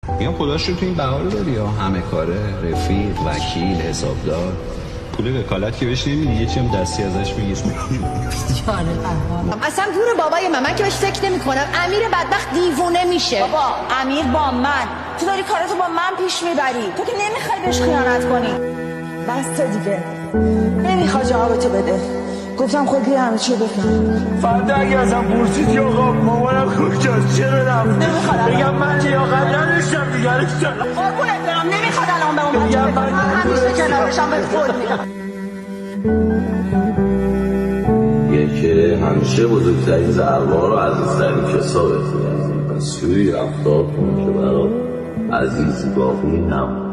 میگم خداش رو تو این بهار داری یا همه کاره، رفیق، وکیل، حسابدار، پول وکالت که بهش نمیدی یه چیم دستی ازش میگیری. اصلا جور بابای من که بهش فکر نمی کنم. امیر بدبخت دیوونه میشه. بابا امیر با من، تو داری کاراتو با من پیش میبری، تو که نمیخوای بهش خیانت کنی. بس دیگه نمیخواد جوابتو بده. گفتم خود بیا همه چی بفهم. فردا اگه ازم پرسید یا آقا مامانم کجاست چرا رفت بگم من لیاقت نداشتم دیگه قربونت برم نمیخواد الان به اون بچه بگم من همیشه کنارشم به خود میدم. یکی همیشه بزرگترین ضربه‌ها رو عزیزترین کسا بهت می‌رسید. پس جوری رفتار کن که برات عزیز باقی نمونه.